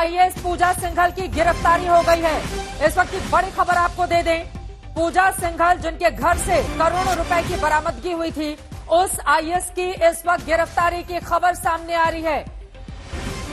IAS पूजा सिंघल की गिरफ्तारी हो गई है। इस वक्त की बड़ी खबर आपको दे दें, पूजा सिंघल जिनके घर से करोड़ों रुपए की बरामदगी हुई थी, उस आईएएस की इस वक्त गिरफ्तारी की खबर सामने आ रही है।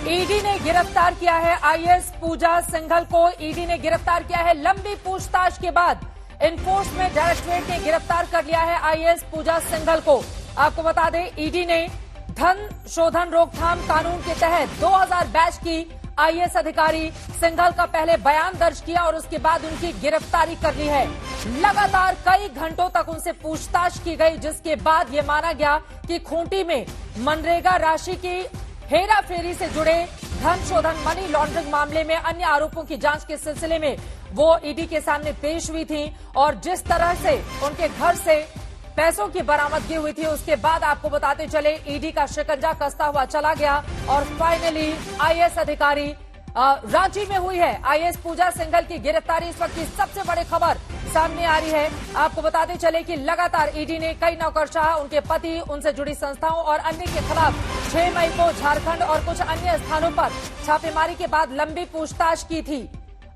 ईडी ने गिरफ्तार किया है आईएएस पूजा सिंघल को। ईडी ने गिरफ्तार किया है। लंबी पूछताछ के बाद एनफोर्समेंट डायरेक्टरेट ने गिरफ्तार कर लिया है आईएएस पूजा सिंघल को। आपको बता दें, ईडी ने धन शोधन रोकथाम कानून के तहत 2000 बैच की आईएएस अधिकारी सिंघल का पहले बयान दर्ज किया और उसके बाद उनकी गिरफ्तारी कर ली है। लगातार कई घंटों तक उनसे पूछताछ की गई, जिसके बाद यह माना गया कि खूंटी में मनरेगा राशि की हेराफेरी से जुड़े धन शोधन मनी लॉन्ड्रिंग मामले में अन्य आरोपों की जांच के सिलसिले में वो ईडी के सामने पेश हुई थी और जिस तरह से उनके घर से पैसों की बरामदगी हुई थी, उसके बाद आपको बताते चले ईडी का शिकंजा कसता हुआ चला गया और फाइनली आईएएस अधिकारी रांची में हुई है। आईएएस पूजा सिंघल की गिरफ्तारी इस वक्त की सबसे बड़ी खबर सामने आ रही है। आपको बताते चले कि लगातार ईडी ने कई नौकरशाह, उनके पति, उनसे जुड़ी संस्थाओं और अन्य के खिलाफ 6 मई को झारखंड और कुछ अन्य स्थानों पर छापेमारी के बाद लंबी पूछताछ की थी।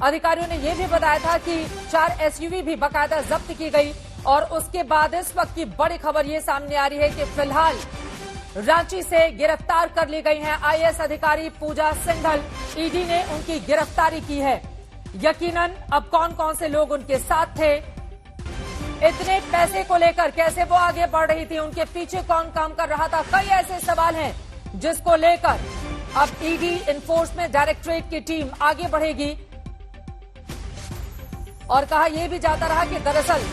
अधिकारियों ने यह भी बताया था कि 4 एसयूवी भी बाकायदा जब्त की गई और उसके बाद इस वक्त की बड़ी खबर ये सामने आ रही है कि फिलहाल रांची से गिरफ्तार कर ली गई हैं आईएएस अधिकारी पूजा सिंघल। ईडी ने उनकी गिरफ्तारी की है। यकीनन अब कौन कौन से लोग उनके साथ थे, इतने पैसे को लेकर कैसे वो आगे बढ़ रही थी, उनके पीछे कौन काम कर रहा था, कई ऐसे सवाल हैं जिसको लेकर अब ईडी एनफोर्समेंट डायरेक्टरेट की टीम आगे बढ़ेगी। और कहा यह भी जाता रहा कि दरअसल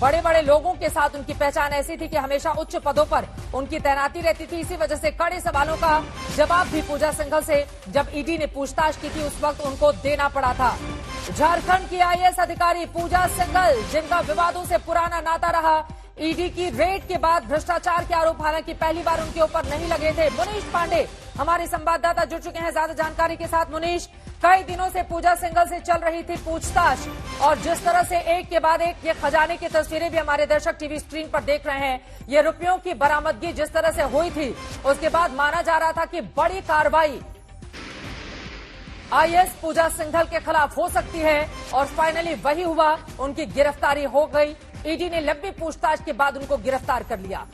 बड़े बड़े लोगों के साथ उनकी पहचान ऐसी थी कि हमेशा उच्च पदों पर उनकी तैनाती रहती थी। इसी वजह से कड़े सवालों का जवाब भी पूजा सिंघल से जब ईडी ने पूछताछ की थी उस वक्त उनको देना पड़ा था। झारखंड की आईएएस अधिकारी पूजा सिंघल, जिनका विवादों से पुराना नाता रहा, ईडी की रेड के बाद भ्रष्टाचार के आरोप हालांकि पहली बार उनके ऊपर नहीं लगे थे। मुनीश पांडे हमारे संवाददाता जुड़ चुके हैं ज्यादा जानकारी के साथ। मुनीश, कई दिनों से पूजा सिंघल से चल रही थी पूछताछ और जिस तरह से एक के बाद एक ये खजाने की तस्वीरें भी हमारे दर्शक टीवी स्क्रीन पर देख रहे हैं, ये रुपयों की बरामदगी जिस तरह से हुई थी, उसके बाद माना जा रहा था कि बड़ी कार्रवाई आईएएस पूजा सिंघल के खिलाफ हो सकती है और फाइनली वही हुआ, उनकी गिरफ्तारी हो गई। ईडी ने लंबी पूछताछ के बाद उनको गिरफ्तार कर लिया।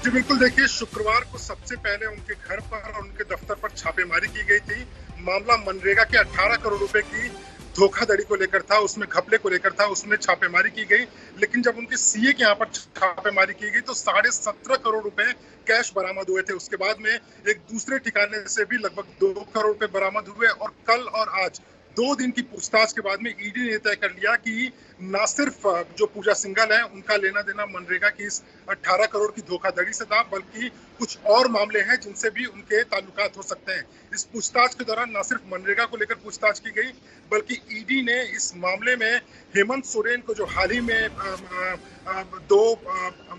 जी बिल्कुल, देखिए शुक्रवार को सबसे पहले उनके घर पर और उनके दफ्तर पर छापेमारी की गई थी। मामला मनरेगा के 18 करोड़ रुपए की धोखाधड़ी को लेकर था, उसमें घपले को लेकर था, उसमें छापेमारी की गई। लेकिन जब उनके सीए के यहाँ पर छापेमारी की गई तो 17.5 करोड़ रुपए कैश बरामद हुए थे। उसके बाद में एक दूसरे ठिकाने से भी लगभग 2 करोड़ रुपए बरामद हुए और कल और आज 2 दिन की पूछताछ के बाद में ईडी ने तय कर लिया कि न सिर्फ जो पूजा सिंघल है उनका लेना देना मनरेगा की इस 18 करोड़ की धोखाधड़ी से था, बल्कि कुछ और मामले हैं जिनसे भी उनके ताल्लुकात हो सकते हैं। इस पूछताछ के दौरान न सिर्फ मनरेगा को लेकर पूछताछ की गई, बल्कि ईडी ने इस मामले में हेमंत सोरेन को जो हाल ही में 2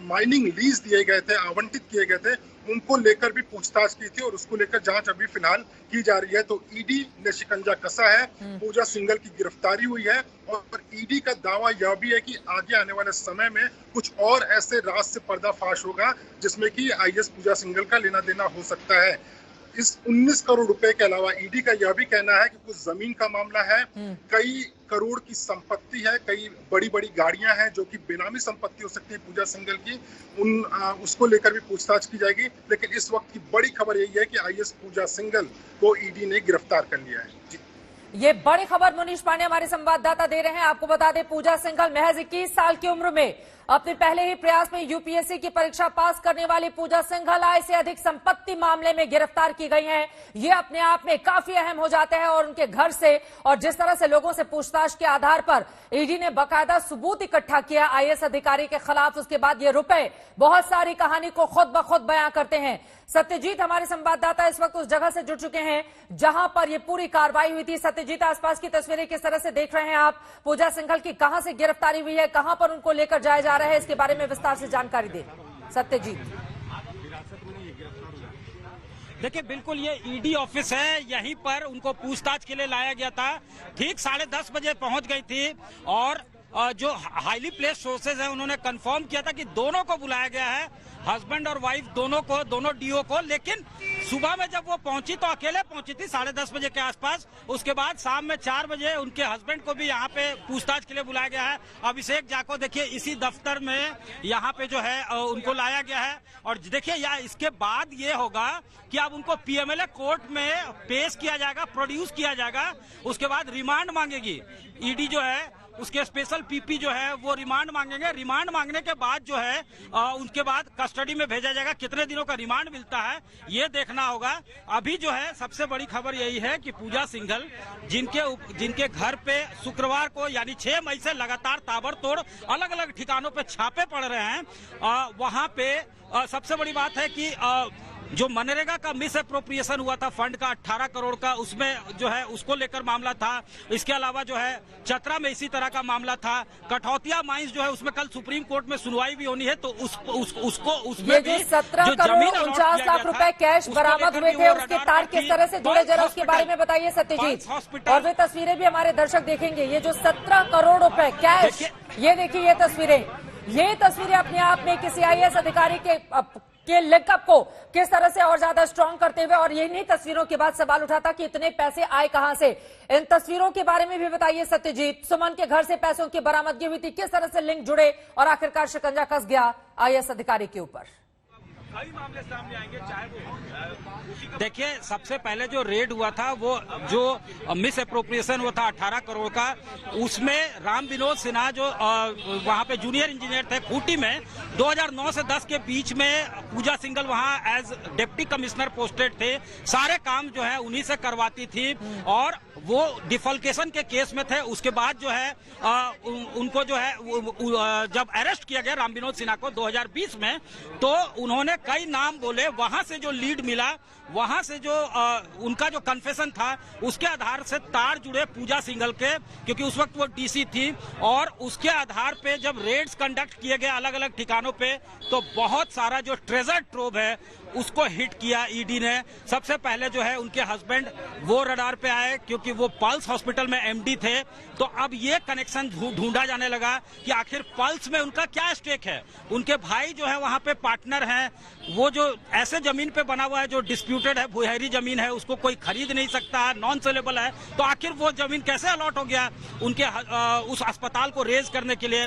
माइनिंग लीज दिए गए थे, आवंटित किए गए थे, उनको लेकर भी पूछताछ की थी और उसको लेकर जांच अभी फिलहाल की जा रही है। तो ईडी ने शिकंजा कसा है, पूजा सिंघल की गिरफ्तारी हुई है और ईडी का दावा यह भी है कि आगे आने वाले समय में कुछ और ऐसे राज से पर्दाफाश होगा जिसमें कि आईएएस पूजा सिंघल का लेना देना हो सकता है। इस 19 करोड़ रुपए के अलावा ईडी का यह भी कहना है कि कुछ जमीन का मामला है, कई करोड़ की संपत्ति है, कई बड़ी बड़ी गाड़ियां हैं जो कि बेनामी संपत्ति हो सकती है पूजा सिंघल की, उसको लेकर भी पूछताछ की जाएगी। लेकिन इस वक्त की बड़ी खबर यही है कि आईएएस पूजा सिंघल को ईडी ने गिरफ्तार कर लिया है। जी, ये बड़ी खबर मुनीश पांडे हमारे संवाददाता दे रहे हैं। आपको बता दें, पूजा सिंघल महज 21 साल की उम्र में अपने पहले ही प्रयास में यूपीएससी की परीक्षा पास करने वाली पूजा सिंघल आय से अधिक संपत्ति मामले में गिरफ्तार की गई हैं। ये अपने आप में काफी अहम हो जाते हैं और उनके घर से और जिस तरह से लोगों से पूछताछ के आधार पर ईडी ने बाकायदा सबूत इकट्ठा किया आईएएस अधिकारी के खिलाफ, उसके बाद ये रुपए बहुत सारी कहानी को खुद ब खुद बयां करते हैं। सत्यजीत हमारे संवाददाता इस वक्त उस जगह से जुड़ चुके हैं जहां पर ये पूरी कार्रवाई हुई थी। सत्यजीत, आसपास की तस्वीरें किस तरह से देख रहे हैं आप? पूजा सिंघल की कहां से गिरफ्तारी हुई है, कहां पर उनको लेकर जाया जा रहा है, इसके बारे में विस्तार से जानकारी दें सत्यजीत। देखिए, बिल्कुल ये ईडी ऑफिस है, यहीं पर उनको पूछताछ के लिए लाया गया था। ठीक 10:30 बजे पहुंच गई थी और जो हाईली प्लेस सोर्सेज है उन्होंने कंफर्म किया था कि दोनों को बुलाया गया है, हस्बैंड और वाइफ दोनों को, दोनों डीओ को। लेकिन सुबह में जब वो पहुंची तो अकेले पहुंची थी 10:30 बजे के आसपास। उसके बाद शाम में 4 बजे उनके हस्बैंड को भी यहाँ पे पूछताछ के लिए बुलाया गया है। अभिषेक झा को देखिए इसी दफ्तर में यहाँ पे जो है उनको लाया गया है। और देखिए यहाँ इसके बाद ये होगा कि अब उनको पीएमएलए कोर्ट में पेश किया जाएगा, प्रोड्यूस किया जाएगा। उसके बाद रिमांड मांगेगी ईडी जो है, उसके स्पेशल पीपी जो है वो रिमांड मांगेंगे। रिमांड मांगने के बाद जो है उनके बाद कस्टडी में भेजा जाएगा। कितने दिनों का रिमांड मिलता है ये देखना होगा। अभी जो है सबसे बड़ी खबर यही है कि पूजा सिंघल जिनके घर पे शुक्रवार को यानी 6 मई से लगातार ताबड़तोड़ अलग अलग ठिकानों पे छापे पड़ रहे हैं, वहां पे सबसे बड़ी बात है कि जो मनरेगा का मिस एप्रोप्रिएशन हुआ था फंड का 18 करोड़ का, उसमें जो है उसको लेकर मामला था। इसके अलावा जो है चतरा में इसी तरह का मामला था। कठौतिया माइंस जो है उसमें कल सुप्रीम कोर्ट में सुनवाई भी होनी है, तो उसको उसमें ये जो 17 करोड़ 49 लाख रुपए कैश बरामद हुए थे उसके तार किस तरह से जुड़े, जरा उसके बारे में बताइए सत्यजीत। और वे तस्वीरें भी हमारे दर्शक देखेंगे। ये जो 17 करोड़ रुपए कैश, ये देखिए ये तस्वीरें अपने आप में किसी आईएएस अधिकारी के लिंकअप को किस तरह से और ज्यादा स्ट्रांग करते हुए, और इन्हीं तस्वीरों के बाद सवाल उठा था कि इतने पैसे आए कहां से। इन तस्वीरों के बारे में भी बताइए सत्यजीत। सुमन के घर से पैसों की बरामदगी हुई थी, किस तरह से लिंक जुड़े और आखिरकार शिकंजा कस गया आईएएस अधिकारी के ऊपर। कई मामले सामने आएंगे, चाहे वो देखिए सबसे पहले जो रेड हुआ था वो जो मिस एप्रोप्रिएशन हुआ था 18 करोड़ का, उसमें राम विनोद सिन्हा जो वहां पे जूनियर इंजीनियर थे खूंटी में, 2009 से 10 के बीच में पूजा सिंघल वहां एज डिप्टी कमिश्नर पोस्टेड थे। सारे काम जो है उन्हीं से करवाती थी और वो डिफॉल्केशन के केस में थे। उसके बाद जो है उनको जो है जब अरेस्ट किया गया राम विनोद सिन्हा को 2020 में, तो उन्होंने कई नाम बोले। वहां से जो लीड मिला, वहां से जो उनका जो कन्फेशन था उसके आधार से तार जुड़े पूजा सिंघल के, क्योंकि उस वक्त वो डीसी थी। और उसके आधार पे जब रेड्स कंडक्ट किए गए अलग अलग ठिकानों पे, तो बहुत सारा जो ट्रेजर ट्रोव है उसको हिट किया ईडी ने। सबसे पहले जो है उनके हस्बैंड वो रडार पे आए क्योंकि वो पल्स हॉस्पिटल में एमडी थे। तो अब ये कनेक्शन ढूंढा जाने लगा कि आखिर पल्स में उनका क्या स्टेक है। उनके भाई जो है वहां पे पार्टनर हैं। वो जो ऐसे जमीन पे बना हुआ है जो डिस्प्यूटेड है, भुहैरी जमीन है, उसको कोई खरीद नहीं सकता, नॉन सेलेबल है, तो आखिर वो जमीन कैसे अलॉट हो गया उनके उस अस्पताल को रेज करने के लिए।